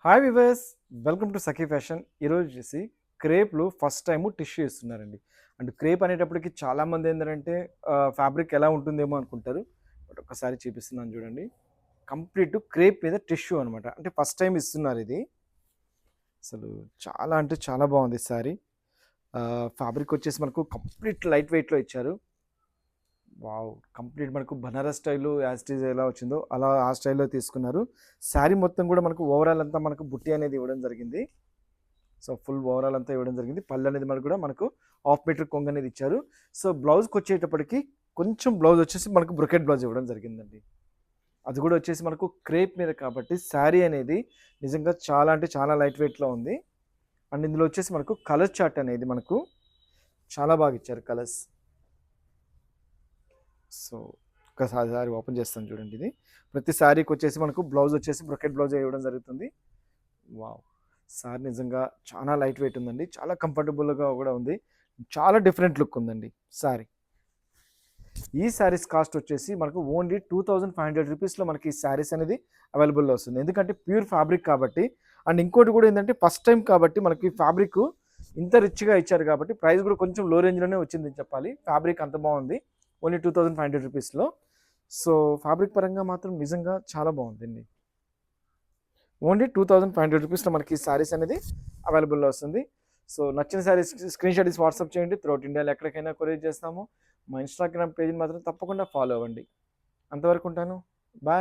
Hi viewers, welcome to Sakhi fashion. ఈరోజు వచ్చేసి క్రేప్లో first time tissue ఇస్తున్నారండి. అండ్ క్రేప్ అనేటప్పటికి చాలామంది ఏంటంటే ఫ్యాబ్రిక్ ఎలా ఉంటుందేమో అనుకుంటారు. బట్ ఒకసారి చూపిస్తున్నాను చూడండి. కంప్లీట్ క్రేప్ మీద టిష్యూ అనమాట. అంటే ఫస్ట్ టైం ఇస్తున్నారు ఇది. అసలు చాలా అంటే చాలా బాగుంది సారీ. ఫ్యాబ్రిక్ వచ్చేసి మనకు కంప్లీట్ లైట్ వెయిట్లో ఇచ్చారు. వావ్! కంప్లీట్ మనకు Banaras style as it is ఎలా వచ్చిందో అలా ఆ స్టైల్‌లో తీసుకున్నారు. శారీ మొత్తం కూడా మనకు ఓవరాల్ అంతా మనకు బుట్టి అనేది ఇవ్వడం జరిగింది. సో, ఫుల్ ఓవరాల్ అంతా ఇవ్వడం జరిగింది. పళ్ళనేది మనకు కూడా మనకు హాఫ్ మీటర్ కొంగనేది ఇచ్చారు. సో, బ్లౌజ్‌కొచ్చేటప్పటికి కొంచెం బ్లౌజ్ వచ్చేసి మనకు బ్రొకెట్ బ్లౌజ్ ఇవ్వడం జరిగిందండి. అది కూడా వచ్చేసి మనకు క్రేప్ మీద కాబట్టి శారీ అనేది నిజంగా చాలా అంటే చాలా లైట్ వెయిట్‌లో ఉంది. అండ్ ఇందులో వచ్చేసి మనకు కలర్ చార్ట్ అనేది మనకు చాలా బాగా ఇచ్చారు కలర్స్. సో, ఒక్కసారి ఓపెన్ చేస్తాను చూడండి ఇది. ప్రతి శారీకొచ్చేసి మనకు బ్లౌజ్ వచ్చేసి బ్రొకెట్ బ్లౌజే ఇవ్వడం జరుగుతుంది. వావ్! సారీ నిజంగా చాలా లైట్ వెయిట్ ఉందండి. చాలా కంఫర్టబుల్‌గా కూడా ఉంది. చాలా డిఫరెంట్ లుక్ ఉందండి సారీ. ఈ సారీస్ కాస్ట్ వచ్చేసి మనకు ఓన్లీ రూ. 2500 మనకి ఈ సారీస్ అనేది అవైలబుల్‌లో వస్తుంది. ఎందుకంటే ప్యూర్ ఫ్యాబ్రిక్ కాబట్టి. అండ్ ఇంకోటి కూడా ఏందంటే ఫస్ట్ టైమ్ కాబట్టి మనకి ఫ్యాబ్రిక్ ఇంత రిచ్‌గా ఇచ్చారు కాబట్టి ప్రైస్ కూడా కొంచెం లో రేంజ్‌లోనే వచ్చిందని చెప్పాలి. ఫ్యాబ్రిక్ అంత బాగుంది. ఓన్లీ రూ. 2500 సో, ఫ్యాబ్రిక్ పరంగా మాత్రం నిజంగా చాలా బాగుందండి. ఓన్లీ రూ. 2500 మనకి సారీస్ అనేది అవైలబుల్‌లో వస్తుంది. సో, నచ్చిన సారీస్ స్క్రీన్‌షాట్ తీసి వాట్సాప్ చేయండి. త్రూఅవుట్ ఇండియాలో ఎక్కడికైనా కొరియర్ చేస్తాము. మా ఇన్‌స్టాగ్రామ్ పేజ్‌ని మాత్రం తప్పకుండా ఫాలో అవ్వండి. అంతవరకు ఉంటాను. బాయ్.